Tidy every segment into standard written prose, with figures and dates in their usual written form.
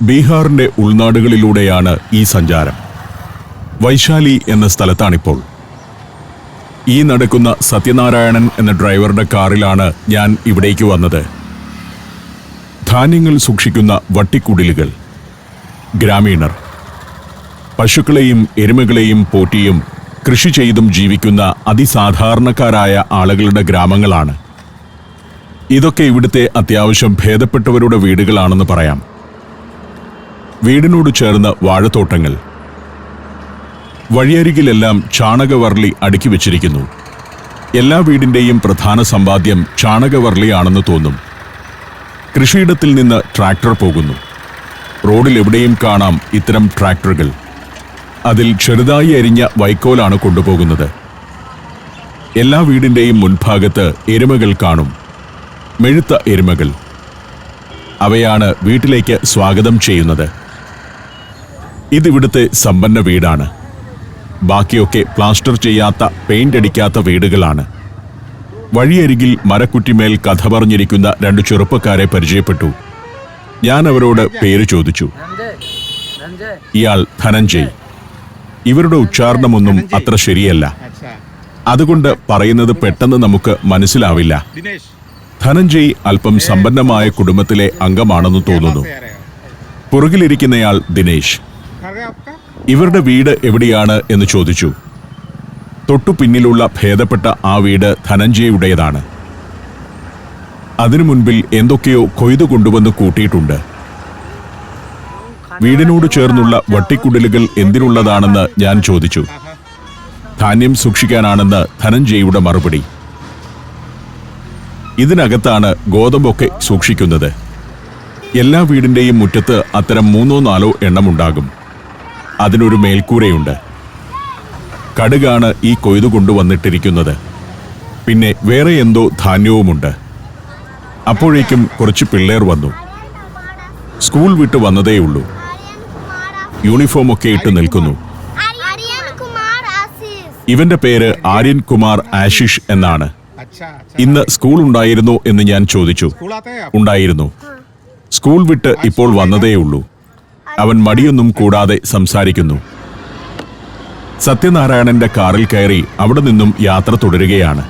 ബീഹാറിന്റെ ഉൾനാടുകളിലൂടെയാണ് ഈ സഞ്ചാരം. വൈശാലി എന്ന സ്ഥലത്താണിപ്പോൾ. ഈ നടക്കുന്ന സത്യനാരായണൻ എന്ന ഡ്രൈവറുടെ കാറിലാണ് ഞാൻ ഇവിടേക്ക് വന്നത്. ധാന്യങ്ങൾ സൂക്ഷിക്കുന്ന വട്ടിക്കുടിലുകൾ, ഗ്രാമീണർ, പശുക്കളെയും എരുമകളെയും പോറ്റിയും കൃഷി ചെയ്തും ജീവിക്കുന്ന അതിസാധാരണക്കാരായ ആളുകളുടെ ഗ്രാമങ്ങളാണ്. ഇതൊക്കെ ഇവിടുത്തെ അത്യാവശ്യം ഭേദപ്പെട്ടവരുടെ വീടുകളാണെന്ന് പറയാം. വീടിനോട് ചേർന്ന് വാഴത്തോട്ടങ്ങൾ, വഴിയരികിലെല്ലാം ചാണകവർളി അടുക്കി വച്ചിരിക്കുന്നു. എല്ലാ വീടിന്റെയും പ്രധാന സമ്പാദ്യം ചാണകവർളിയാണെന്ന് തോന്നും. കൃഷിയിടത്തിൽ നിന്ന് ട്രാക്ടർ പോകുന്നു. റോഡിൽ എവിടെയും കാണാം ഇത്തരം ട്രാക്ടറുകൾ. അതിൽ ചെറുതായി അരിഞ്ഞ വൈക്കോലാണ് കൊണ്ടുപോകുന്നത്. എല്ലാ വീടിന്റെയും മുൻഭാഗത്ത് എരുമകൾ കാണും, മെഴുത്ത എരുമകൾ. അവയാണ് വീട്ടിലേക്ക് സ്വാഗതം ചെയ്യുന്നത്. ഇതിവിടുത്തെ സമ്പന്ന വീടാണ്. ബാക്കിയൊക്കെ പ്ലാസ്റ്റർ ചെയ്യാത്ത, പെയിന്റ് അടിക്കാത്ത വീടുകളാണ്. വഴിയരികിൽ മരക്കുറ്റിമേൽ കഥ പറഞ്ഞിരിക്കുന്ന 2 ചെറുപ്പക്കാരെ പരിചയപ്പെട്ടു. ഞാൻ അവരോട് പേര് ചോദിച്ചു. ഇയാൾ ധനഞ്ജയ്. ഇവരുടെ ഉച്ചാരണമൊന്നും അത്ര ശരിയല്ല, അതുകൊണ്ട് പറയുന്നത് പെട്ടെന്ന് നമുക്ക് മനസ്സിലാവില്ല. ധനഞ്ജയ് അല്പം സമ്പന്നമായ കുടുംബത്തിലെ അംഗമാണെന്ന് തോന്നുന്നു. പുറകിലിരിക്കുന്നയാൾ ദിനേശ്. ഇവരുടെ വീട് എവിടെയാണ് എന്ന് ചോദിച്ചു. തൊട്ടു പിന്നിലുള്ള ഭേദപ്പെട്ട ആ വീട് ധനഞ്ജയുടേതാണ്. അതിനു മുൻപിൽ എന്തൊക്കെയോ കൊയ്തു കൊണ്ടുവന്ന് കൂട്ടിയിട്ടുണ്ട്. വീടിനോട് ചേർന്നുള്ള വട്ടിക്കുടലുകൾ എന്തിനുള്ളതാണെന്ന് ഞാൻ ചോദിച്ചു. ധാന്യം സൂക്ഷിക്കാനാണെന്ന് ധനഞ്ജയുടെ മറുപടി. ഇതിനകത്താണ് ഗോതമ്പൊക്കെ സൂക്ഷിക്കുന്നത്. എല്ലാ വീടിന്റെയും മുറ്റത്ത് അത്തരം 3-4 എണ്ണമുണ്ടാകും. അതിനൊരു മേൽക്കൂരയുണ്ട്. കടുകാണ് ഈ കൊയ്തു കൊണ്ടുവന്നിട്ടിരിക്കുന്നത്. പിന്നെ വേറെ എന്തോ ധാന്യവുമുണ്ട്. അപ്പോഴേക്കും കുറച്ച് പിള്ളേർ വന്നു. സ്കൂൾ വിട്ട് വന്നതേയുള്ളൂ. യൂണിഫോമൊക്കെ ഇട്ട് നിൽക്കുന്നു. ഇവന്റെ പേര് ആര്യൻ കുമാർ ആശിഷ് എന്നാണ്. ഇന്ന് സ്കൂൾ ഉണ്ടായിരുന്നോ എന്ന് ഞാൻ ചോദിച്ചു. ഉണ്ടായിരുന്നു. സ്കൂൾ വിട്ട് ഇപ്പോൾ വന്നതേയുള്ളൂ. അവൻ മടിയൊന്നും കൂടാതെ സംസാരിക്കുന്നു. സത്യനാരായണന്റെ കാറിൽ കയറി അവിടെ നിന്നും യാത്ര തുടരുകയാണ്.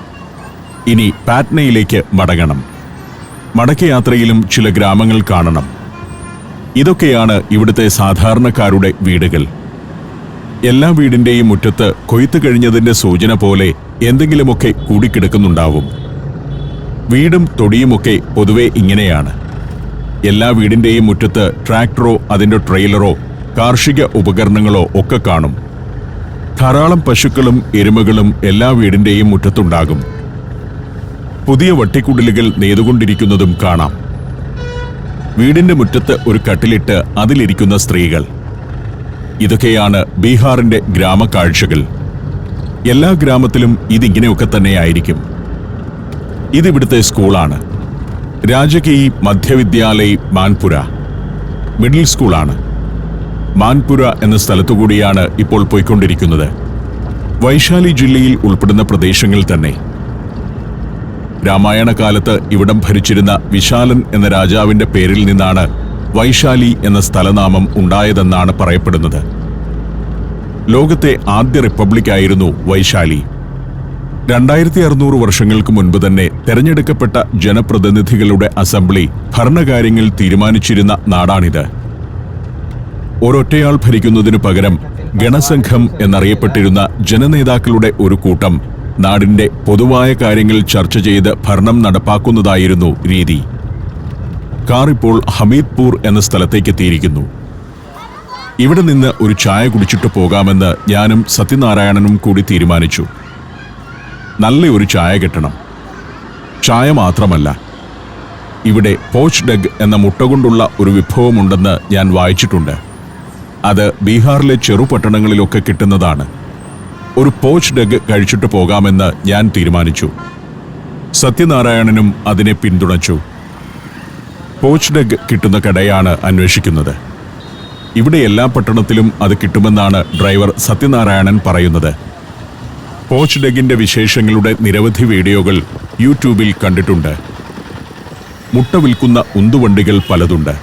ഇനി പാറ്റ്നയിലേക്ക് മടങ്ങണം. മടക്കയാത്രയിലും ചില ഗ്രാമങ്ങൾ കാണണം. ഇതൊക്കെയാണ് ഇവിടുത്തെ സാധാരണക്കാരുടെ വീടുകൾ. എല്ലാ വീടിന്റെയും മുറ്റത്ത് കൊയ്ത്തു കഴിഞ്ഞതിന്റെ സൂചന പോലെ എന്തെങ്കിലുമൊക്കെ കൂടിക്കിടക്കുന്നുണ്ടാവും. വീടും തൊടിയുമൊക്കെ പൊതുവെ ഇങ്ങനെയാണ്. എല്ലാ വീടിന്റെയും മുറ്റത്ത് ട്രാക്ടറോ അതിന്റെ ട്രെയിലറോ കാർഷിക ഉപകരണങ്ങളോ ഒക്കെ കാണും. ധാരാളം പശുക്കളും എരുമകളും എല്ലാ വീടിന്റെയും മുറ്റത്തുണ്ടാകും. പുതിയ വട്ടിക്കുടലുകൾ നെയ്തുകൊണ്ടിരിക്കുന്നതും കാണാം. വീടിന്റെ മുറ്റത്ത് ഒരു കട്ടിലിട്ട് അതിലിരിക്കുന്ന സ്ത്രീകൾ. ഇതൊക്കെയാണ് ബീഹാറിന്റെ ഗ്രാമക്കാഴ്ചകൾ. എല്ലാ ഗ്രാമത്തിലും ഇതിങ്ങനെയൊക്കെ തന്നെയായിരിക്കും. ഇതിവിടുത്തെ സ്കൂളാണ്. രാജകീയ് മധ്യവിദ്യാലയ് മാൻപുര മിഡിൽ സ്കൂളാണ്. മാൻപുര എന്ന സ്ഥലത്തുകൂടിയാണ് ഇപ്പോൾ പോയിക്കൊണ്ടിരിക്കുന്നത്. വൈശാലി ജില്ലയിൽ ഉൾപ്പെടുന്ന പ്രദേശങ്ങൾ തന്നെ. രാമായണ കാലത്ത് ഇവിടം ഭരിച്ചിരുന്ന വിശാലൻ എന്ന രാജാവിന്റെ പേരിൽ നിന്നാണ് വൈശാലി എന്ന സ്ഥലനാമം ഉണ്ടായതെന്നാണ് പറയപ്പെടുന്നത്. ലോകത്തെ ആദ്യ റിപ്പബ്ലിക്കായിരുന്നു വൈശാലി. 2600 വർഷങ്ങൾക്ക് മുൻപ് തന്നെ തെരഞ്ഞെടുക്കപ്പെട്ട ജനപ്രതിനിധികളുടെ അസംബ്ലി ഭരണകാര്യങ്ങൾ തീരുമാനിച്ചിരുന്ന നാടാണിത്. ഒരൊറ്റയാൾ ഭരിക്കുന്നതിനു പകരം ഗണസംഘം എന്നറിയപ്പെട്ടിരുന്ന ജനനേതാക്കളുടെ ഒരു കൂട്ടം നാടിന്റെ പൊതുവായ കാര്യങ്ങൾ ചർച്ച ചെയ്ത് ഭരണം നടപ്പാക്കുന്നതായിരുന്നു രീതി. കാർ ഇപ്പോൾ ഹമീദ്പൂർ എന്ന സ്ഥലത്തേക്ക് എത്തിയിരിക്കുന്നു. ഇവിടെ നിന്ന് ഒരു ചായ കുടിച്ചിട്ട് പോകാമെന്ന് ഞാനും സത്യനാരായണനും കൂടി തീരുമാനിച്ചു. നല്ല ഒരു ചായ കിട്ടണം. ചായ മാത്രമല്ല, ഇവിടെ പോച്ച് ഡഗ് എന്ന മുട്ട കൊണ്ടുള്ള ഒരു വിഭവമുണ്ടെന്ന് ഞാൻ വായിച്ചിട്ടുണ്ട്. അത് ബീഹാറിലെ ചെറുപട്ടണങ്ങളിലൊക്കെ കിട്ടുന്നതാണ്. ഒരു പോച്ച് ഡഗ് കഴിച്ചിട്ട് പോകാമെന്ന് ഞാൻ തീരുമാനിച്ചു. സത്യനാരായണനും അതിനെ പിന്തുണച്ചു. പോച്ച് ഡഗ് കിട്ടുന്ന കടയാണ് അന്വേഷിക്കുന്നത്. ഇവിടെ എല്ലാ പട്ടണത്തിലും അത് കിട്ടുമെന്നാണ് ഡ്രൈവർ സത്യനാരായണൻ പറയുന്നത്. പോച്ച് ഡഗിന്റെ വിശേഷങ്ങളുടെ നിരവധി വീഡിയോകൾ യൂട്യൂബിൽ കണ്ടിട്ടുണ്ട്. മുട്ട വിൽക്കുന്ന ഉന്തുവണ്ടികൾ പലതുണ്ട്.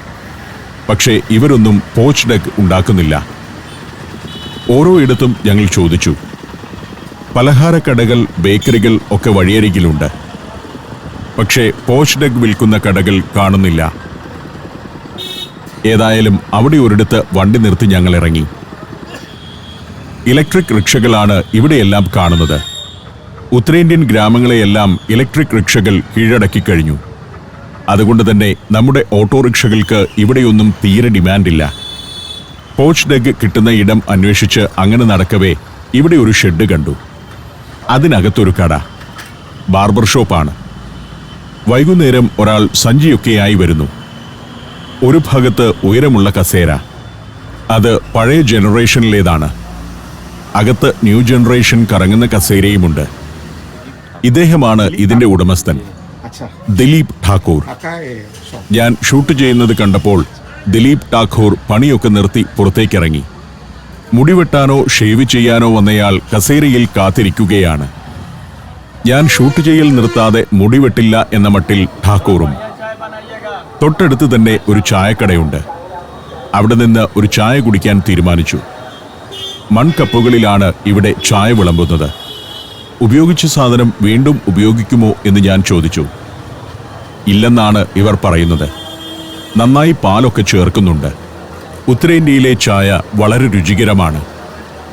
പക്ഷേ ഇവരൊന്നും പോച്ച്ഡ് എഗ് ഉണ്ടാക്കുന്നില്ല. ഓരോ ഇടത്തും ഞങ്ങൾ ചോദിച്ചു. പലഹാരക്കടകൾ, ബേക്കറികൾ ഒക്കെ വഴിയരികിലുണ്ട്. പക്ഷേ പോച്ച്ഡ് എഗ് വിൽക്കുന്ന കടകൾ കാണുന്നില്ല. ഏതായാലും അവിടെ ഒരിടത്ത് വണ്ടി നിർത്തി ഞങ്ങൾ ഇറങ്ങി. ഇലക്ട്രിക് റിക്ഷകളാണ് ഇവിടെയെല്ലാം കാണുന്നത്. ഉത്തരേന്ത്യൻ ഗ്രാമങ്ങളെയെല്ലാം ഇലക്ട്രിക് റിക്ഷകൾ കീഴടക്കി കഴിഞ്ഞു. അതുകൊണ്ട് തന്നെ നമ്മുടെ ഓട്ടോറിക്ഷകൾക്ക് ഇവിടെയൊന്നും തീരെ ഡിമാൻഡില്ല. പോച്ച്ഡ് എഗ് കിട്ടുന്ന ഇടം അന്വേഷിച്ച് അങ്ങനെ നടക്കവേ ഇവിടെ ഒരു ഷെഡ് കണ്ടു. അതിനകത്തൊരു കട, ബാർബർ ഷോപ്പാണ്. വൈകുന്നേരം ഒരാൾ സഞ്ചിയൊക്കെയായി വരുന്നു. ഒരു ഭാഗത്ത് ഉയരമുള്ള കസേര, അത് പഴയ ജനറേഷനിലേതാണ്. അകത്ത് ന്യൂ ജനറേഷൻ കറങ്ങുന്ന കസേരയുമുണ്ട്. ഇദ്ദേഹമാണ് ഇതിന്റെ ഉടമസ്ഥൻ, ദിലീപ് ഠാക്കൂർ. ഞാൻ ഷൂട്ട് ചെയ്യുന്നത് കണ്ടപ്പോൾ ദിലീപ് ഠാക്കൂർ പണിയൊക്കെ നിർത്തി പുറത്തേക്കിറങ്ങി. മുടിവെട്ടാനോ ഷേവ് ചെയ്യാനോ വന്നയാൾ കസേരയിൽ കാത്തിരിക്കുകയാണ്. ഞാൻ ഷൂട്ട് ചെയ്യൽ നിർത്താതെ മുടിവെട്ടില്ല എന്ന മട്ടിൽ ഠാക്കൂറും. തൊട്ടടുത്ത് തന്നെ ഒരു ചായക്കടയുണ്ട്. അവിടെ നിന്ന് ഒരു ചായ കുടിക്കാൻ തീരുമാനിച്ചു. മൺകപ്പുകളിലാണ് ഇവിടെ ചായ വിളമ്പുന്നത്. ഉപയോഗിച്ച സാധനം വീണ്ടും ഉപയോഗിക്കുമോ എന്ന് ഞാൻ ചോദിച്ചു. ഇല്ലെന്നാണ് ഇവർ പറയുന്നത്. നന്നായി പാലൊക്കെ ചേർക്കുന്നുണ്ട്. ഉത്തരേന്ത്യയിലെ ചായ വളരെ രുചികരമാണ്.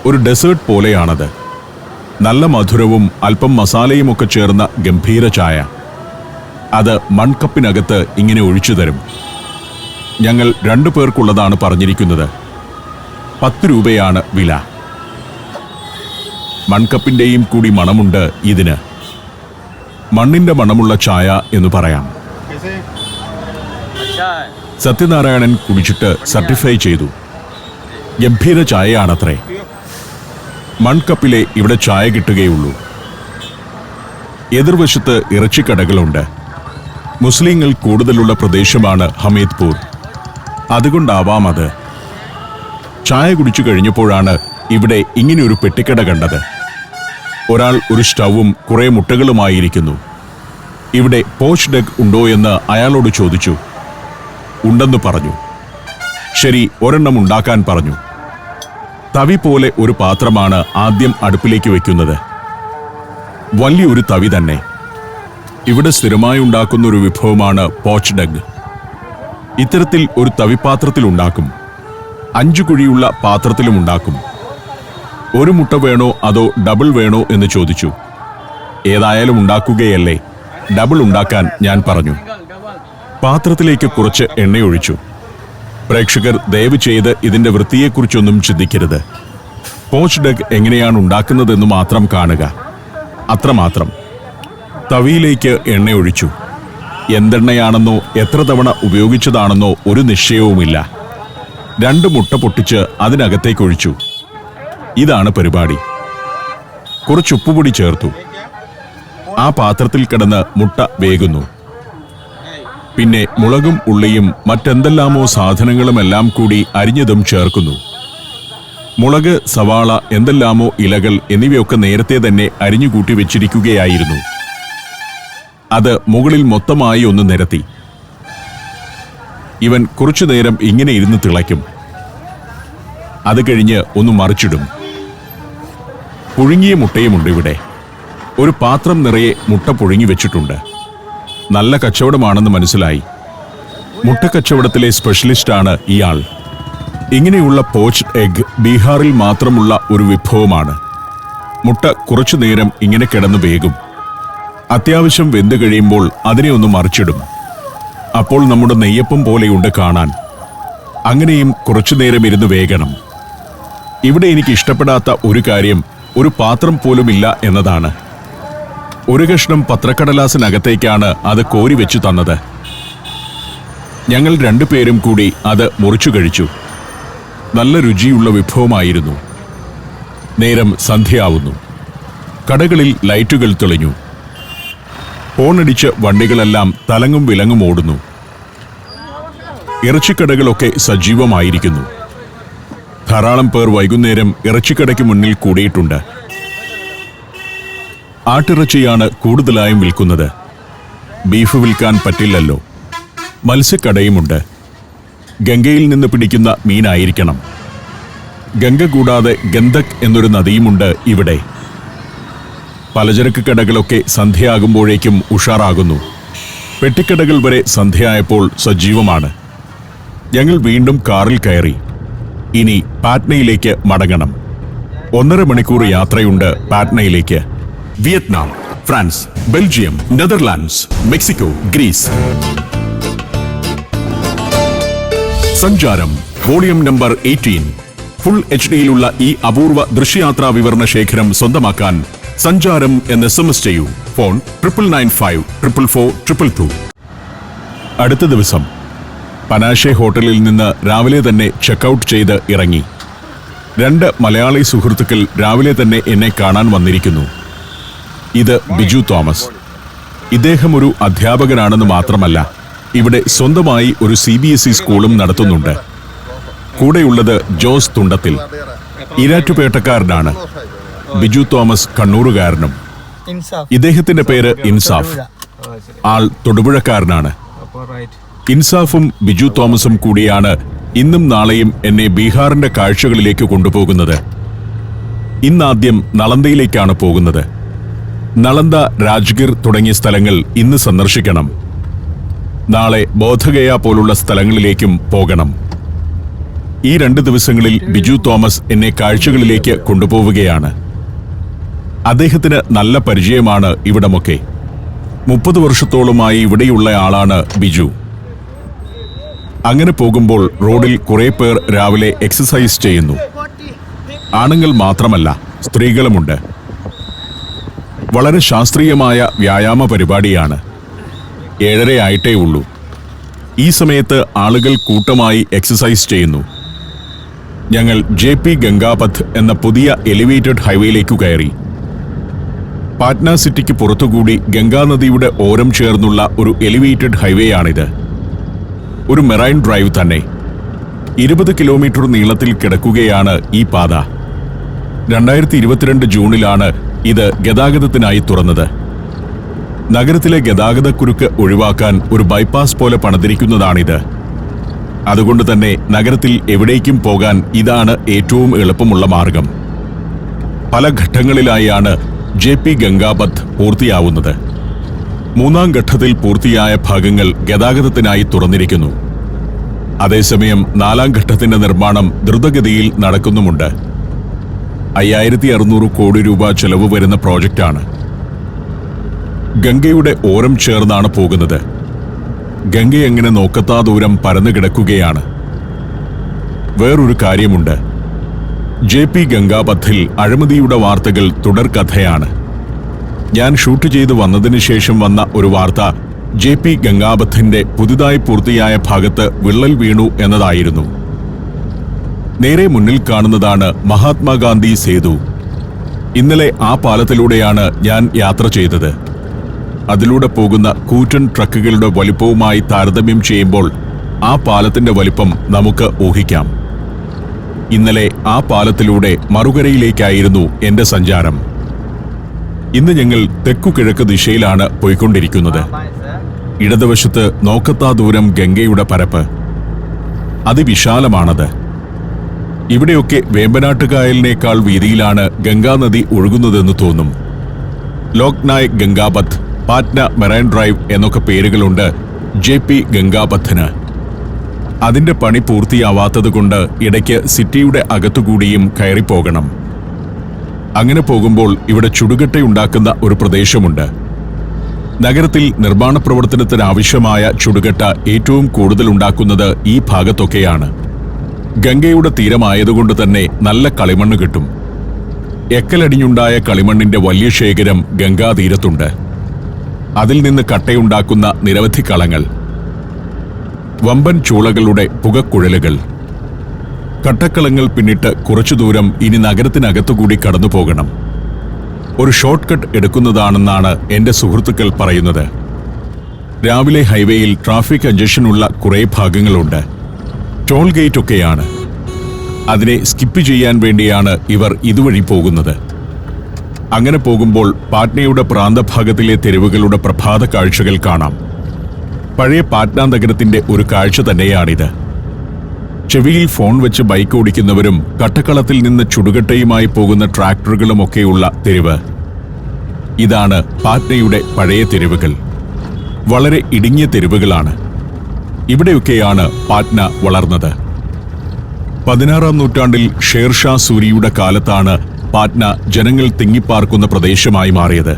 ഒരു ഡെസേർട്ട് പോലെയാണത്. നല്ല മധുരവും അല്പം മസാലയുമൊക്കെ ചേർന്ന ഗംഭീര ചായ. അത് മൺകപ്പിനകത്ത് ഇങ്ങനെ ഒഴിച്ചു തരും. ഞങ്ങൾ 2 പേർക്കുള്ളതാണ് പറഞ്ഞിരിക്കുന്നത്. 10 രൂപയാണ് വില. മൺകപ്പിൻ്റെയും കൂടി മണമുണ്ട് ഇതിന്. മണ്ണിന്റെ മണമുള്ള ചായ എന്ന് പറയാം. സത്യനാരായണൻ കുടിച്ചിട്ട് സർട്ടിഫൈ ചെയ്തു. ഗംഭീര ചായയാണത്രേ. മൺകപ്പിലെ ഇവിടെ ചായ കിട്ടുകയുള്ളൂ. എതിർവശത്ത് ഇറച്ചിക്കടകളുണ്ട്. മുസ്ലിങ്ങൾ കൂടുതലുള്ള പ്രദേശമാണ് ഹമീദ്പൂർ. അതുകൊണ്ടാവാം അത്. ചായ കുടിച്ചു കഴിഞ്ഞപ്പോഴാണ് ഇവിടെ ഇങ്ങനെയൊരു പെട്ടിക്കട കണ്ടത്. ഒരാൾ ഒരു സ്റ്റൗവും കുറെ മുട്ടകളുമായിരിക്കുന്നു. ഇവിടെ പോച്ച്ഡ് എഗ് ഉണ്ടോ എന്ന് അയാളോട് ചോദിച്ചു. ഉണ്ടെന്ന് പറഞ്ഞു. ശരി, ഒരെണ്ണം ഉണ്ടാക്കാൻ പറഞ്ഞു. തവി പോലെ ഒരു പാത്രമാണ് ആദ്യം അടുപ്പിലേക്ക് വെക്കുന്നത്. വലിയൊരു തവി തന്നെ. ഇവിടെ സ്ഥിരമായി ഉണ്ടാക്കുന്ന ഒരു വിഭവമാണ് പോച്ച്ഡ് എഗ്. ഇത്തരത്തിൽ ഒരു തവിപാത്രത്തിൽ ഉണ്ടാക്കും. 5 കുഴിയുള്ള പാത്രത്തിലും ഉണ്ടാക്കും. ഒരു മുട്ട വേണോ അതോ ഡബിൾ വേണോ എന്ന് ചോദിച്ചു. ഏതായാലും ഉണ്ടാക്കുകയല്ലേ, ഡബിൾ ഉണ്ടാക്കാൻ ഞാൻ പറഞ്ഞു. പാത്രത്തിലേക്ക് കുറച്ച് എണ്ണയൊഴിച്ചു. പ്രേക്ഷകർ ദയവ് ചെയ്ത് ഇതിന്റെ വൃത്തിയെക്കുറിച്ചൊന്നും ചിന്തിക്കരുത്. പോച്ച്ഡ് എഗ് എങ്ങനെയാണ് ഉണ്ടാക്കുന്നതെന്ന് മാത്രം കാണുക. അത്രമാത്രം. തവിയിലേക്ക് എണ്ണയൊഴിച്ചു. എന്തെണ്ണയാണെന്നോ എത്ര തവണ ഉപയോഗിച്ചതാണെന്നോ ഒരു നിശ്ചയവുമില്ല. 2 മുട്ട പൊട്ടിച്ച് അതിനകത്തേക്കൊഴിച്ചു. ഇതാണ് പരിപാടി. കുറച്ച് ഉപ്പുപൊടി ചേർത്തു. ആ പാത്രത്തിൽ കിടന്ന് മുട്ട വേകുന്നു. പിന്നെ മുളകും ഉള്ളിയും മറ്റെന്തെല്ലാമോ സാധനങ്ങളുമെല്ലാം കൂടി അരിഞ്ഞതും ചേർക്കുന്നു. മുളക്, സവാള, എന്തെല്ലാമോ ഇലകൾ എന്നിവയൊക്കെ നേരത്തെ തന്നെ അരിഞ്ഞുകൂട്ടി വെച്ചിരിക്കുകയായിരുന്നു. അത് മുകളിൽ മൊത്തമായി ഒന്ന് നിരത്തി. ഇവൻ കുറച്ചുനേരം ഇങ്ങനെ ഇരുന്ന് തിളയ്ക്കും. അത് കഴിഞ്ഞ് ഒന്ന് മറിച്ചിടും. പുഴുങ്ങിയ മുട്ടയുമുണ്ട് ഇവിടെ. ഒരു പാത്രം നിറയെ മുട്ട പുഴുങ്ങി വെച്ചിട്ടുണ്ട്. നല്ല കച്ചവടമാണെന്ന് മനസ്സിലായി. മുട്ട കച്ചവടത്തിലെ സ്പെഷ്യലിസ്റ്റാണ് ഇയാൾ. ഇങ്ങനെയുള്ള പോച്ച്ഡ് എഗ് ബീഹാറിൽ മാത്രമുള്ള ഒരു വിഭവമാണ്. മുട്ട കുറച്ചുനേരം ഇങ്ങനെ കിടന്നു വേകും. അത്യാവശ്യം വെന്ത് കഴിയുമ്പോൾ അതിനെ ഒന്ന് മറിച്ചിടും. അപ്പോൾ നമ്മുടെ നെയ്യപ്പം പോലെയുണ്ട് കാണാൻ. അങ്ങനെയും കുറച്ചുനേരം ഇരുന്ന് വേകണം. ഇവിടെ എനിക്ക് ഇഷ്ടപ്പെടാത്ത ഒരു കാര്യം ഒരു പാത്രം പോലുമില്ല എന്നതാണ്. ഒരു കഷ്ണം പത്രക്കടലാസിനകത്തേക്കാണ് അത് കോരി വെച്ചു തന്നത്. ഞങ്ങൾ 2 പേരും കൂടി അത് മുറിച്ചു കഴിച്ചു. നല്ല രുചിയുള്ള വിഭവമായിരുന്നു. നേരം സന്ധ്യയാവുന്നു. കടകളിൽ ലൈറ്റുകൾ തെളിഞ്ഞു. ഹോണടിച്ച് വണ്ടികളെല്ലാം തലങ്ങും വിലങ്ങും ഓടുന്നു. ഇറച്ചിക്കടകളൊക്കെ സജീവമായിരിക്കുന്നു. ധാരാളം പേർ വൈകുന്നേരം ഇറച്ചിക്കടയ്ക്ക് മുന്നിൽ കൂടിയിട്ടുണ്ട്. ആട്ടിറച്ചിയാണ് കൂടുതലായും വിൽക്കുന്നത്. ബീഫ് വിൽക്കാൻ പറ്റില്ലല്ലോ. മത്സ്യക്കടയുമുണ്ട്. ഗംഗയിൽ നിന്ന് പിടിക്കുന്ന മീനായിരിക്കണം. ഗംഗ കൂടാതെ ഗന്ധക് എന്നൊരു നദിയുമുണ്ട് ഇവിടെ. പലചരക്ക് കടകളൊക്കെ സന്ധ്യയാകുമ്പോഴേക്കും ഉഷാറാകുന്നു. പെട്ടിക്കടകൾ വരെ സന്ധ്യയായപ്പോൾ സജീവമാണ്. ഞങ്ങൾ വീണ്ടും കാറിൽ കയറി. ഇനി പാറ്റ്നയിലേക്ക് മടങ്ങണം. 1.5 മണിക്കൂർ യാത്രയുണ്ട് പാറ്റ്നയിലേക്ക്. Vietnam, France, Belgium, Netherlands, Mexico, Greece. സഞ്ചാരം വോളിയം നമ്പർ 18. ഫുൾ HD-യിലുള്ള ഈ അപൂർവ ദൃശ്യയാത്രാ വിവരണ ശേഖരം സ്വന്തമാക്കാൻ സഞ്ചാരം എന്ന് SMS ചെയ്യൂ. ഫോൺ 9995 444 222. അടുത്ത ദിവസം പനാഷെ ഹോട്ടലിൽ നിന്ന് രാവിലെ തന്നെ ചെക്കൗട്ട് ചെയ്ത് ഇറങ്ങി. 2 മലയാളി സുഹൃത്തുക്കൾ രാവിലെ തന്നെ എന്നെ കാണാൻ വന്നിരിക്കുന്നു. ഇത് ബിജു തോമസ്. ഇദ്ദേഹം ഒരു അധ്യാപകനാണെന്ന് മാത്രമല്ല, ഇവിടെ സ്വന്തമായി ഒരു CBSE സ്കൂളും നടത്തുന്നുണ്ട്. കൂടെയുള്ളത് ജോസ് തുണ്ടത്തിൽ, ഈരാറ്റുപേട്ടക്കാരനാണ്. ബിജു തോമസ് കണ്ണൂറുകാരനും. ഇദ്ദേഹത്തിന്റെ പേര് ഇൻസാഫ്. ആൾ തൊടുപുഴക്കാരനാണ്. ഇൻസാഫും ബിജു തോമസും കൂടിയാണ് ഇന്നും നാളെയും എന്നെ ബീഹാറിന്റെ കാഴ്ചകളിലേക്ക് കൊണ്ടുപോകുന്നത്. ഇന്നാദ്യം നളന്ദയിലേക്കാണ് പോകുന്നത്. നളന്ദ, രാജ്ഗിർ തുടങ്ങിയ സ്ഥലങ്ങൾ ഇന്ന് സന്ദർശിക്കണം. നാളെ ബോധഗയ പോലുള്ള സ്ഥലങ്ങളിലേക്കും പോകണം. ഈ 2 ദിവസങ്ങളിൽ ബിജു തോമസ് എന്നെ കാഴ്ചകളിലേക്ക് കൊണ്ടുപോവുകയാണ്. അദ്ദേഹത്തിന് നല്ല പരിചയമാണ് ഇവിടമൊക്കെ. 30 വർഷത്തോളമായി ഇവിടെയുള്ള ആളാണ് ബിജു. അങ്ങനെ പോകുമ്പോൾ റോഡിൽ കുറെ പേർ രാവിലെ എക്സസൈസ് ചെയ്യുന്നു. ആണുങ്ങൾ മാത്രമല്ല, സ്ത്രീകളുമുണ്ട്. വളരെ ശാസ്ത്രീയമായ വ്യായാമ പരിപാടിയാണ്. 7:30 ആയിട്ടേ ഉള്ളൂ. ഈ സമയത്ത് ആളുകൾ കൂട്ടമായി എക്സസൈസ് ചെയ്യുന്നു. ഞങ്ങൾ JP ഗംഗാപഥ് എന്ന പുതിയ എലിവേറ്റഡ് ഹൈവേയിലേക്ക് കയറി. പാറ്റ്ന സിറ്റിക്ക് പുറത്തുകൂടി ഗംഗാനദിയുടെ ഓരം ചേർന്നുള്ള ഒരു എലിവേറ്റഡ് ഹൈവേയാണിത്. ഒരു മെറൈൻ ഡ്രൈവ് തന്നെ. 20 കിലോമീറ്റർ നീളത്തിൽ കിടക്കുകയാണ് ഈ പാത. 2022 ജൂണിലാണ് ഇത് ഗതാഗതത്തിനായി തുറന്നത്. നഗരത്തിലെ ഗതാഗതക്കുരുക്ക് ഒഴിവാക്കാൻ ഒരു ബൈപ്പാസ് പോലെ പണിതിരിക്കുന്നതാണിത്. അതുകൊണ്ട് തന്നെ നഗരത്തിൽ എവിടേക്കും പോകാൻ ഇതാണ് ഏറ്റവും എളുപ്പമുള്ള മാർഗം. പല ഘട്ടങ്ങളിലായാണ് JP ഗംഗാപഥ് പൂർത്തിയാവുന്നത്. 3-ാം ഘട്ടത്തിൽ പൂർത്തിയായ ഭാഗങ്ങൾ ഗതാഗതത്തിനായി തുറന്നിരിക്കുന്നു. അതേസമയം 4-ാം ഘട്ടത്തിന്റെ നിർമ്മാണം ദ്രുതഗതിയിൽ നടക്കുന്നുമുണ്ട്. 5600 കോടി രൂപ ചെലവ് വരുന്ന പ്രോജക്റ്റാണ്. ഗംഗയുടെ ഓരം ചേർന്നാണ് പോകുന്നത്. ഗംഗ എങ്ങനെ നോക്കത്താ ദൂരം പരന്നു കിടക്കുകയാണ്. വേറൊരു കാര്യമുണ്ട്. JP ഗംഗാപഥിൽ അഴിമതിയുടെ വാർത്തകൾ തുടർക്കഥയാണ്. ഞാൻ ഷൂട്ട് ചെയ്തു വന്നതിന് ശേഷം വന്ന ഒരു വാർത്ത JP ഗംഗാപഥിന്റെ പുതുതായി പൂർത്തിയായ ഭാഗത്ത് വിള്ളൽ വീണു എന്നതായിരുന്നു. നേരെ മുന്നിൽ കാണുന്നതാണ് മഹാത്മാഗാന്ധി സേതു. ഇന്നലെ ആ പാലത്തിലൂടെയാണ് ഞാൻ യാത്ര ചെയ്തത്. അതിലൂടെ പോകുന്ന കൂറ്റൻ ട്രക്കുകളുടെ വലിപ്പവുമായി താരതമ്യം ചെയ്യുമ്പോൾ ആ പാലത്തിന്റെ വലിപ്പം നമുക്ക് ഊഹിക്കാം. ഇന്നലെ ആ പാലത്തിലൂടെ മറുകരയിലേക്കായിരുന്നു എന്റെ സഞ്ചാരം. ഇന്ന് ഞങ്ങൾ തെക്കുകിഴക്ക് ദിശയിലാണ് പോയിക്കൊണ്ടിരിക്കുന്നത്. ഇടതുവശത്ത് നോക്കത്താ ദൂരം ഗംഗയുടെ പരപ്പ്. അതിവിശാലമാണത്. ഇവിടെയൊക്കെ വേമ്പനാട്ടുകായലിനേക്കാൾ വീതിയിലാണ് ഗംഗാനദി ഒഴുകുന്നതെന്ന് തോന്നും. ലോക്നായക് ഗംഗാപഥ്, പാറ്റ്ന മെറൈൻ ഡ്രൈവ് എന്നൊക്കെ പേരുകളുണ്ട് JP ഗംഗാപഥിന്. അതിന്റെ പണി പൂർത്തിയാവാത്തതുകൊണ്ട് ഇടയ്ക്ക് സിറ്റിയുടെ അകത്തുകൂടിയും കയറിപ്പോകണം. അങ്ങനെ പോകുമ്പോൾ ഇവിടെ ചുടുകട്ടയുണ്ടാക്കുന്ന ഒരു പ്രദേശമുണ്ട്. നഗരത്തിൽ നിർമ്മാണ പ്രവർത്തനത്തിനാവശ്യമായ ചുടുകട്ട ഏറ്റവും കൂടുതൽ ഉണ്ടാക്കുന്നത് ഈ ഭാഗത്തൊക്കെയാണ്. ഗംഗയുടെ തീരമായതുകൊണ്ട് തന്നെ നല്ല കളിമണ്ണ് കിട്ടും. എക്കലടിഞ്ഞുണ്ടായ കളിമണ്ണിന്റെ വലിയ ശേഖരം ഗംഗാതീരത്തുണ്ട്. അതിൽ നിന്ന് കട്ടയുണ്ടാക്കുന്ന നിരവധി കളങ്ങൾ, വമ്പൻ ചൂളകളുടെ പുകക്കുഴലുകൾ. കട്ടക്കളങ്ങൾ പിന്നിട്ട് കുറച്ചു ദൂരം ഇനി നഗരത്തിനകത്തുകൂടി കടന്നു പോകണം. ഒരു ഷോർട്ട് കട്ട് എടുക്കുന്നതാണെന്നാണ് എന്റെ സുഹൃത്തുക്കൾ പറയുന്നത്. രാവിലെ ഹൈവേയിൽ ട്രാഫിക് കൺജഷനുള്ള കുറേ ഭാഗങ്ങളുണ്ട്. ടോൾ ഗേറ്റ് ഒക്കെയാണ്. അതിനെ സ്കിപ്പ് ചെയ്യാൻ വേണ്ടിയാണ് ഇവർ ഇതുവഴി പോകുന്നത്. അങ്ങനെ പോകുമ്പോൾ പാറ്റ്നയുടെ പ്രാന്തഭാഗത്തിലെ തെരുവുകളുടെ പ്രഭാത കാഴ്ചകൾ കാണാം. പഴയ പാറ്റ്ന നഗരത്തിന്റെ ഒരു കാഴ്ച തന്നെയാണിത്. ചെവിയിൽ ഫോൺ വെച്ച് ബൈക്ക് ഓടിക്കുന്നവരും കട്ടക്കളത്തിൽ നിന്ന് ചുടുകട്ടയുമായി പോകുന്ന ട്രാക്ടറുകളുമൊക്കെയുള്ള തെരുവ്. ഇതാണ് പാറ്റ്നയുടെ പഴയ തെരുവുകൾ. വളരെ ഇടുങ്ങിയ തെരുവുകളാണ്. ഇവിടെയൊക്കെയാണ് പാറ്റ്ന വളർന്നത്. 16-ാം നൂറ്റാണ്ടിൽ ഷേർഷാ സൂരിയുടെ കാലത്താണ് പാറ്റ്ന ജനങ്ങൾ തിങ്ങിപ്പാർക്കുന്ന പ്രദേശമായി മാറിയത്.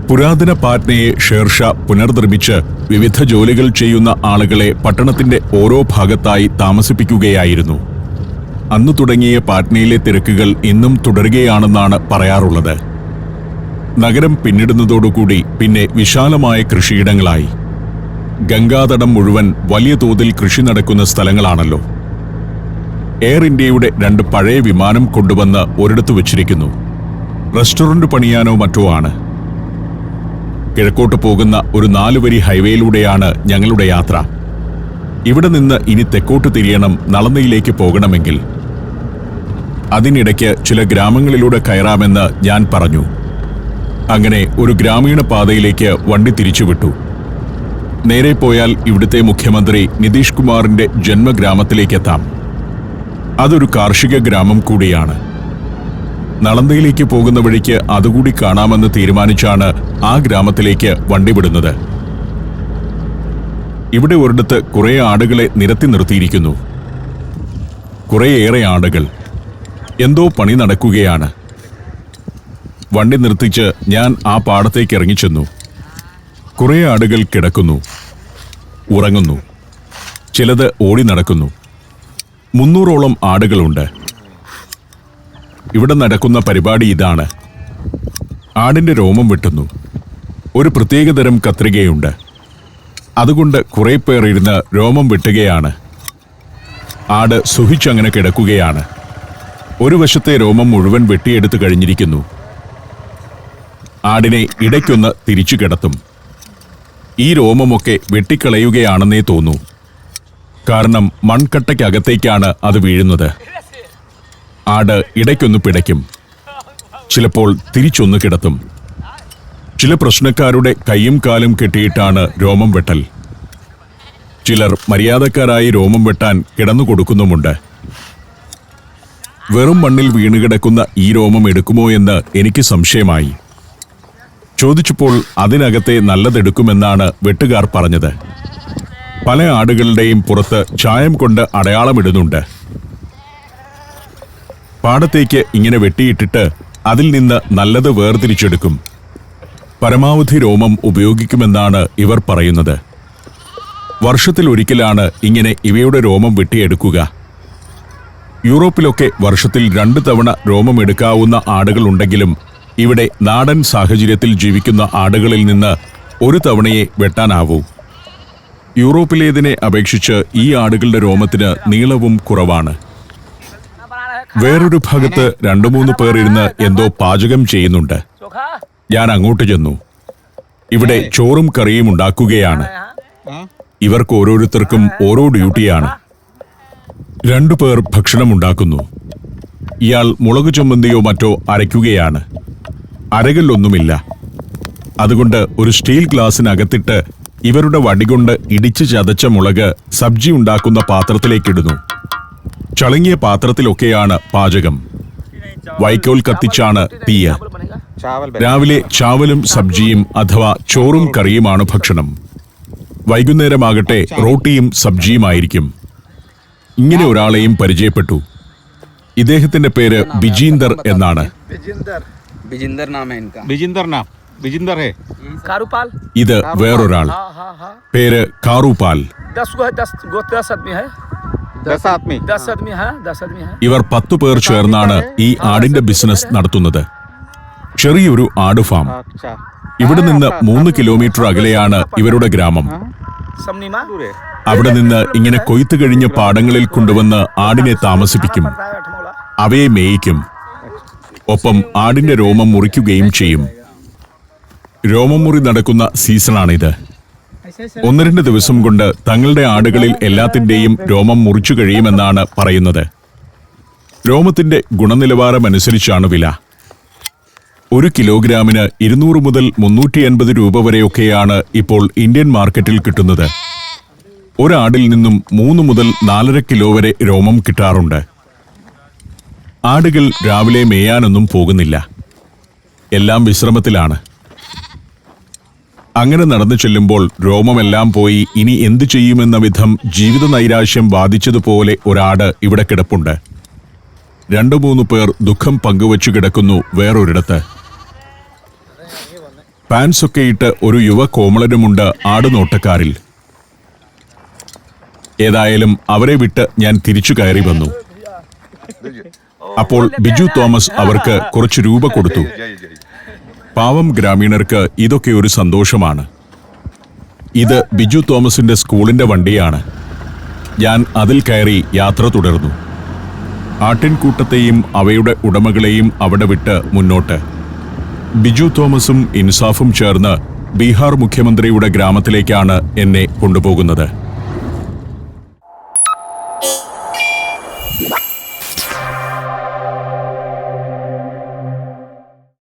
പുരാതന പാറ്റ്നയെ ഷേർഷാ പുനർനിർമ്മിച്ച് വിവിധ ജോലികൾ ചെയ്യുന്ന ആളുകളെ പട്ടണത്തിന്റെ ഓരോ ഭാഗത്തായി താമസിപ്പിക്കുകയായിരുന്നു. അന്നു തുടങ്ങിയ പാറ്റ്നയിലെ തിരക്കുകൾ ഇന്നും തുടരുകയാണെന്നാണ് പറയാറുള്ളത്. നഗരം പിന്നിടുന്നതോടുകൂടി പിന്നെ വിശാലമായ കൃഷിയിടങ്ങളായി. ഗംഗാതടം മുഴുവൻ വലിയ തോതിൽ കൃഷി നടക്കുന്ന സ്ഥലങ്ങളാണല്ലോ. എയർ ഇന്ത്യയുടെ 2 പഴയ വിമാനം കൊണ്ടുവന്ന് ഒരിടത്ത് വെച്ചിരിക്കുന്നു. റെസ്റ്റോറന്റ് പണിയാനോ മറ്റോ ആണ്. കിഴക്കോട്ട് പോകുന്ന ഒരു 4 വരി ഹൈവേയിലൂടെയാണ് ഞങ്ങളുടെ യാത്ര. ഇവിടെ നിന്ന് ഇനി തെക്കോട്ട് തിരിയണം നളന്ദയിലേക്ക് പോകണമെങ്കിൽ. അതിനിടയ്ക്ക് ചില ഗ്രാമങ്ങളിലൂടെ കയറാമെന്ന് ഞാൻ പറഞ്ഞു. അങ്ങനെ ഒരു ഗ്രാമീണ പാതയിലേക്ക് വണ്ടി തിരിച്ചുവിട്ടു. നേരെ പോയാൽ ഇവിടുത്തെ മുഖ്യമന്ത്രി നിതീഷ് കുമാറിന്റെ ജന്മഗ്രാമത്തിലേക്കെത്താം. അതൊരു കാർഷിക ഗ്രാമം കൂടിയാണ്. നളന്ദയിലേക്ക് പോകുന്ന വഴിക്ക് അതുകൂടി കാണാമെന്ന് തീരുമാനിച്ചാണ് ആ ഗ്രാമത്തിലേക്ക് വണ്ടി വിടുന്നത്. ഇവിടെ ഒരിടത്ത് കുറെ ആടുകളെ നിരത്തി നിർത്തിയിരിക്കുന്നു. കുറേയേറെ ആടുകൾ. എന്തോ പണി നടക്കുകയാണ്. വണ്ടി നിർത്തിച്ച് ഞാൻ ആ പാടത്തേക്ക് ഇറങ്ങിച്ചെന്നു. കുറെ ആടുകൾ കിടക്കുന്നു, ഉറങ്ങുന്നു. ചിലത് ഓടി നടക്കുന്നു. 300ഓളം ആടുകളുണ്ട്. ഇവിടെ നടക്കുന്ന പരിപാടി ഇതാണ്. ആടിന്റെ രോമം വെട്ടുന്നു. ഒരു പ്രത്യേകതരം കത്രികയുണ്ട്. അതുകൊണ്ട് കുറെ പേർ ഇരുന്ന് രോമം വെട്ടുകയാണ്. ആട് സുഹിച്ചങ്ങനെ കിടക്കുകയാണ്. ഒരു വശത്തെ രോമം മുഴുവൻ വെട്ടിയെടുത്തു കഴിഞ്ഞിരിക്കുന്നു. ആടിനെ ഇടയ്ക്കൊന്ന് തിരിച്ചു കിടത്തും. ഈ രോമമൊക്കെ വെട്ടിക്കളയുകയാണെന്നേ തോന്നൂ. കാരണം മൺകട്ടയ്ക്കകത്തേക്കാണ് അത് വീഴുന്നത്. ആട് ഇടയ്ക്കൊന്ന് പിടയ്ക്കും. ചിലപ്പോൾ തിരിച്ചൊന്ന് കിടത്തും. ചില പ്രശ്നക്കാരുടെ കൈയും കാലും കെട്ടിയിട്ടാണ് രോമം വെട്ടൽ. ചിലർ മര്യാദക്കാരായി രോമം വെട്ടാൻ കിടന്നു കൊടുക്കുന്നുമുണ്ട്. വെറും മണ്ണിൽ വീണുകിടക്കുന്ന ഈ രോമം എടുക്കുമോ എന്ന് എനിക്ക് സംശയമായി. ചോദിച്ചപ്പോൾ അതിനകത്തെ നല്ലതെടുക്കുമെന്നാണ് വെട്ടുകാർ പറഞ്ഞത്. പല ആടുകളുടെയും പുറത്ത് ചായം കൊണ്ട് അടയാളമിടുന്നുണ്ട്. പാടത്തേക്ക് ഇങ്ങനെ വെട്ടിയിട്ടിട്ട് അതിൽ നിന്ന് നല്ലത് വേർതിരിച്ചെടുക്കും. പരമാവധി രോമം ഉപയോഗിക്കുമെന്നാണ് ഇവർ പറയുന്നത്. വർഷത്തിലൊരിക്കലാണ് ഇങ്ങനെ ഇവയുടെ രോമം വെട്ടിയെടുക്കുക. യൂറോപ്പിലൊക്കെ വർഷത്തിൽ 2 തവണ രോമം എടുക്കാവുന്ന ആടുകളുണ്ടെങ്കിലും ഇവിടെ നാടൻ സാഹചര്യത്തിൽ ജീവിക്കുന്ന ആടുകളിൽ നിന്ന് 1 തവണയെ വെട്ടാനാവൂ. യൂറോപ്പിലേതിനെ അപേക്ഷിച്ച് ഈ ആടുകളുടെ രോമത്തിന് നീളവും കുറവാണ്. വേറൊരു ഭാഗത്ത് 2-3 പേർ ഇരുന്ന് എന്തോ പാചകം ചെയ്യുന്നുണ്ട്. ഞാൻ അങ്ങോട്ട് ചെന്നു. ഇവിടെ ചോറും കറിയും ഉണ്ടാക്കുകയാണ്. ഇവർക്ക് ഓരോരുത്തർക്കും ഓരോ ഡ്യൂട്ടിയാണ്. 2 പേർ ഭക്ഷണം ഉണ്ടാക്കുന്നു. ഇയാൾ മുളക് ചമ്മന്തിയോ മറ്റോ അരയ്ക്കുകയാണ്. അരകല്ലൊന്നുമില്ല. അതുകൊണ്ട് ഒരു സ്റ്റീൽ ഗ്ലാസിനകത്തിട്ട് ഇവരുടെ വടികൊണ്ട് ഇടിച്ച് ചതച്ച മുളക് സബ്ജി ഉണ്ടാക്കുന്ന പാത്രത്തിലേക്കിടുന്നു. ചളുങ്ങിയ പാത്രത്തിലൊക്കെയാണ് പാചകം. വൈക്കോൽ കത്തിച്ചാണ് തീയ. രാവിലെ ചാവലും സബ്ജിയും അഥവാ ചോറും കറിയുമാണ് ഭക്ഷണം. വൈകുന്നേരമാകട്ടെ റോട്ടിയും സബ്ജിയുമായിരിക്കും. ഇങ്ങനെ ഒരാളെയും പരിചയപ്പെട്ടു. ഇദ്ദേഹത്തിന്റെ പേര് ബിജീന്ദർ എന്നാണ്. ഇത് വേറൊരാൾ. പേര് കാറുപാൽ. ഇവർ 10 പേർ ചേർന്നാണ് ഈ ആടിന്റെ ബിസിനസ് നടത്തുന്നത്. ചെറിയൊരു ആട് ഫാം. ഇവിടെ നിന്ന് 3 കിലോമീറ്റർ അകലെയാണ് ഇവരുടെ ഗ്രാമം. അവിടെ നിന്ന് ഇങ്ങനെ കൊയ്ത്തു കഴിഞ്ഞ പാടങ്ങളിൽ കൊണ്ടുവന്ന് ആടിനെ താമസിപ്പിക്കും. അവയെ മേയിക്കും. ഒപ്പം ആടിന്റെ രോമം മുറിക്കുകയും ചെയ്യും. രോമം മുറി നടക്കുന്ന സീസണാണിത്. 1-2 ദിവസം കൊണ്ട് തങ്ങളുടെ ആടുകളിൽ എല്ലാത്തിന്റെയും രോമം മുറിച്ചു കഴിയുമെന്നാണ് പറയുന്നത്. രോമത്തിന്റെ ഗുണനിലവാരമനുസരിച്ചാണ് വില. 1 കിലോഗ്രാമിന് 200 മുതൽ 380 രൂപ വരെയൊക്കെയാണ് ഇപ്പോൾ ഇന്ത്യൻ മാർക്കറ്റിൽ കിട്ടുന്നത്. ഒരാടിൽ നിന്നും 3 മുതൽ 4.5 കിലോ വരെ രോമം കിട്ടാറുണ്ട്. ആടുകൾ രാവിലെ മേയാനൊന്നും പോകുന്നില്ല. എല്ലാം വിശ്രമത്തിലാണ്. അങ്ങനെ നടന്നു ചെല്ലുമ്പോൾ രോമമെല്ലാം പോയി ഇനി എന്തു ചെയ്യുമെന്ന വിധം ജീവിത നൈരാശ്യം ബാധിച്ചതുപോലെ ഒരാട് ഇവിടെ കിടപ്പുണ്ട്. 2-3 പേർ ദുഃഖം പങ്കുവച്ചു കിടക്കുന്നു വേറൊരിടത്ത്. പാൻസൊക്കെ ഇട്ട് ഒരു യുവ കോമളനുമുണ്ട് ആടുനോട്ടക്കാരിൽ. ഏതായാലും അവരെ വിട്ട് ഞാൻ തിരിച്ചു കയറി വന്നു. അപ്പോൾ ബിജു തോമസ് അവർക്ക് കുറച്ച് രൂപ കൊടുത്തു. പാവം ഗ്രാമീണർക്ക് ഇതൊക്കെ ഒരു സന്തോഷമാണ്. ഇത് ബിജു തോമസിന്റെ സ്കൂളിന്റെ വണ്ടിയാണ്. ഞാൻ അതിൽ കയറി യാത്ര തുടർന്നു. ആട്ടിൻകൂട്ടത്തെയും അവയുടെ ഉടമകളെയും അവിടെ വിട്ട് മുന്നോട്ട്. ബിജു തോമസും ഇൻസാഫും ചേർന്ന് ബീഹാർ മുഖ്യമന്ത്രിയുടെ ഗ്രാമത്തിലേക്കാണ് എന്നെ കൊണ്ടുപോകുന്നത്.